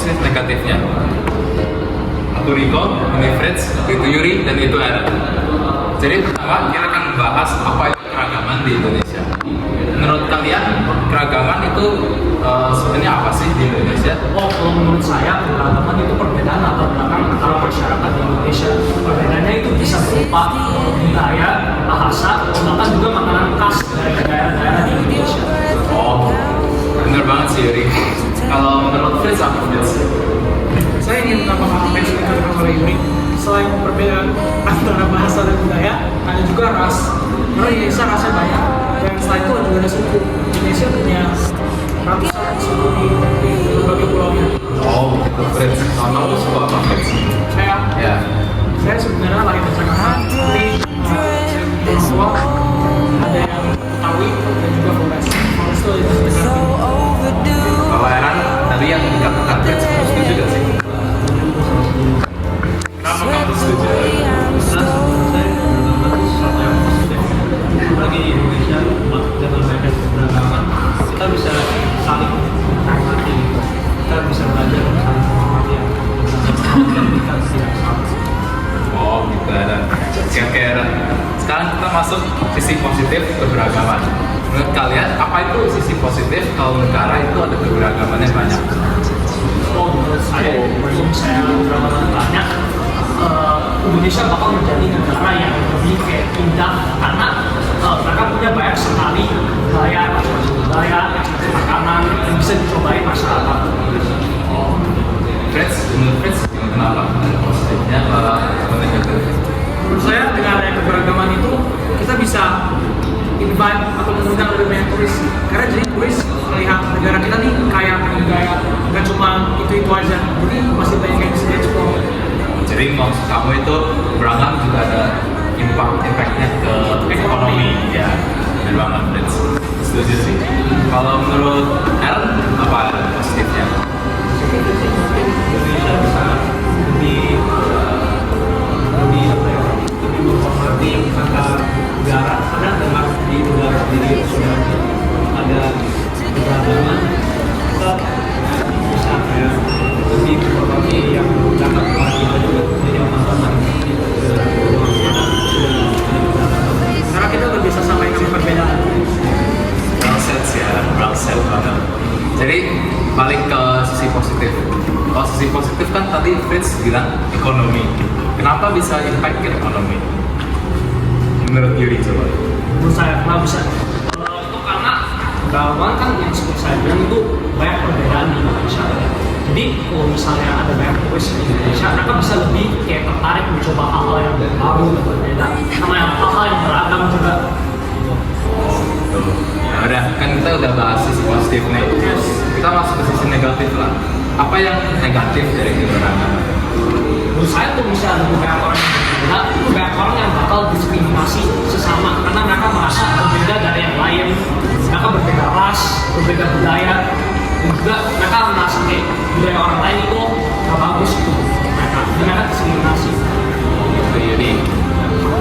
positif negatifnya. Aku Rico, ini Fritz, itu Yuri, dan itu Aaron. Jadi pertama kita akan bahas apa itu keragaman di Indonesia. Menurut kalian keragaman itu sebenarnya apa sih di Indonesia? Oh, kalau menurut saya keragaman itu perbedaan latar belakang antara masyarakat di Indonesia. Perbedaannya itu bisa berupa budaya, bahasa, bahkan juga makanan khas dari daerah-daerah di Indonesia. Oh, bener banget sih Yuri. Kalau menurut Fritz apa Fritz? Saya ingin menambahkan apa yang sudah dikatakan oleh Yuri. Selain perbedaan antara bahasa dan budaya, ada juga ras. Karena di Indonesia rasnya banyak. Dan selain itu juga ada suku. Indonesia punya ratusan suku di berbagai pulaunya. Oh, itu Fritz. Kamu suka apa Fritz? Ya. Saya sebenarnya lahir di Jakarta, tapi saya punya orang tua, ada yang Betawi dan juga Flores. Flores itu di negara timur. Kalau Aaron, tadi yang dikatakan Fritz, kamu setuju gak sih? Kenapa kamu setuju? Bagi Indonesia, dengan mereka beragama, kita bisa saling menghormati, kita bisa belajar saling menghormati dan kita tidak salah. Oh, gitu Aaron. Oke Aaron. Sekarang kita masuk sisi positif keberagaman. Menurut kalian, apa itu sisi positif kalau negara itu ada keberagaman yang banyak? Oh, menurut saya, sebelum saya beragama banyak, Indonesia bakal menjadi negara yang lebih kayak indah karena mereka punya banyak sekali budaya, makanan yang bisa dicobain masyarakat. Oh, Fritz, menurut Fritz, kenapa? Ada positifnya atau negatif? Menurut saya dengan adanya keberagaman itu kita bisa invite atau mengundang lebih banyak turis. Karena jadi turis melihat negara kita nih kaya akan budaya, nggak cuma itu aja. Jadi masih banyak yang bisa dieksplor. Jadi maksud kamu itu beragam juga ada impactnya ke ekonomi ya, benar banget Fritz. Setuju sih. Kalau menurut Aaron apa positifnya? Indonesia bisa lebih menghormati antar negara karena dengan di negara sendiri sudah ada keberagaman, kita bisa lebih menghormati yang dapat kita juga menjadi teman-teman. Karena kita udah bisa samain sama perbedaan. Brangset sih ya, brangset banget. Jadi balik ke sisi positif. Kalau sisi positif kan tadi Fritz bilang ekonomi. Kenapa bisa impact ke ekonomi? Menurut Yuri coba. Menurut saya kenapa bisa? Itu karena keberagaman kan yang seperti saya bilang itu banyak perbedaan di Indonesia. Jadi kalau misalnya ada banyak turis di Indonesia, mereka bisa lebih kayak tertarik mencoba hal-hal yang baru dan berbeda, sama yang hal-hal yang beragam juga. Oh, betul. Nah, udah kan kita udah bahas sisi positif nih. Kita masuk ke sisi negatif lah. Apa yang negatif dari keberagaman? Menurut saya tuh bisa lebih banyak orang yang berbeda, itu banyak orang yang bakal diskriminasi sesama karena mereka merasa berbeda dari yang lain. Mereka berbeda ras, berbeda budaya, dan juga mereka merasa kayak budaya orang lain itu gak bagus gitu. Mereka diskriminasi. Gitu Yuri.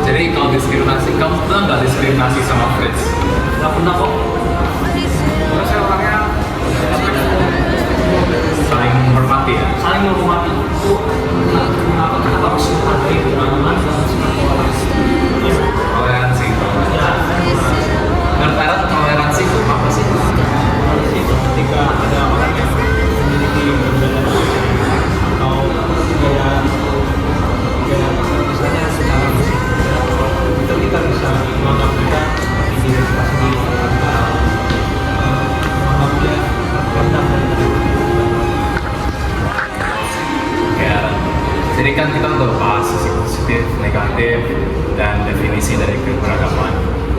Jadi kalau diskriminasi, kamu pernah nggak diskriminasi sama Fritz? Gak pernah kok. Karena saya orangnya Saling menghormati ya? Saling menghormati itu kenapa harus ada keberagaman dalam suatu orang. Toleransi. Ya, Menurut Aaron, toleransi itu apa sih? itu ketika ada orang yang memiliki berbeda atau beda misalnya secara musik itu kita bisa menganggap mereka seperti diri kita sendiri menganggap dia rendah dari Ya, jadi kan kita udah bahas sisi positif, negatif, dan definisi dari keberagaman.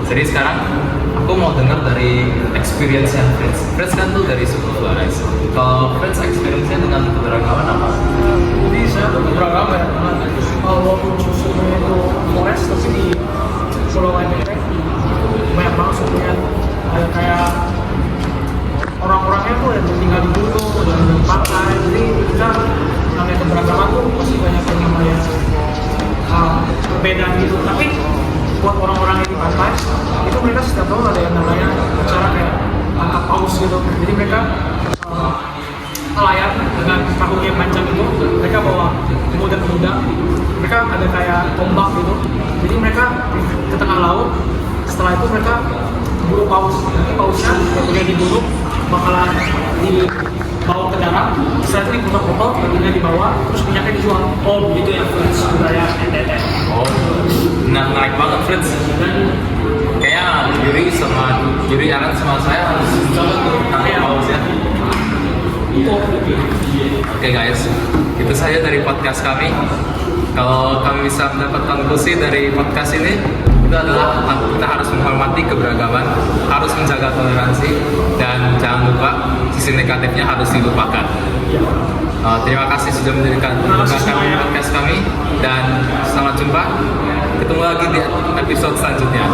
Jadi sekarang aku mau dengar dari experience-nya Fritz. Fritz kan tuh dari suku Flores. Kalau Fritz experience-nya dengan keberagaman apa? jadi saya tuh beragama ya. Walaupun susunya itu Flores, tapi di Pulau NTT banyak banget sukunya. Ada kayak orang-orangnya tuh yang tinggal di gunung, dan di pantai. Jadi kita namanya keberagaman tuh pasti banyak yang namanya perbedaan gitu. Tapi buat orang-orang yang di pantai itu mereka setiap tahun ada yang namanya acara kayak tangkap paus gitu. Jadi mereka nelayan dengan dengan perahu yang panjang itu, mereka bawa pemuda-pemuda, mereka ada kayak tombak gitu, jadi mereka ke tengah laut. Setelah itu mereka buru paus, nanti pausnya batunya dibunuh bakalan dibawa ke darat. Setelah itu dipotong-potong, batunya dibawa, terus minyaknya dijual. Oh begitu ya Fritz, budaya NTT. Oh, nah menarik banget Fritz. Kayaknya Yuri Aran sama saya harus coba tuh tangkap paus ya. Oke guys, itu saja dari podcast kami. Kalau kami bisa mendapat konklusi dari podcast ini, itu adalah kita harus menghormati keberagaman, harus menjaga toleransi, dan jangan lupa sisi negatifnya harus dilupakan. Terima kasih sudah mendengarkan podcast kami, dan selamat jumpa. Ketemu lagi di episode selanjutnya.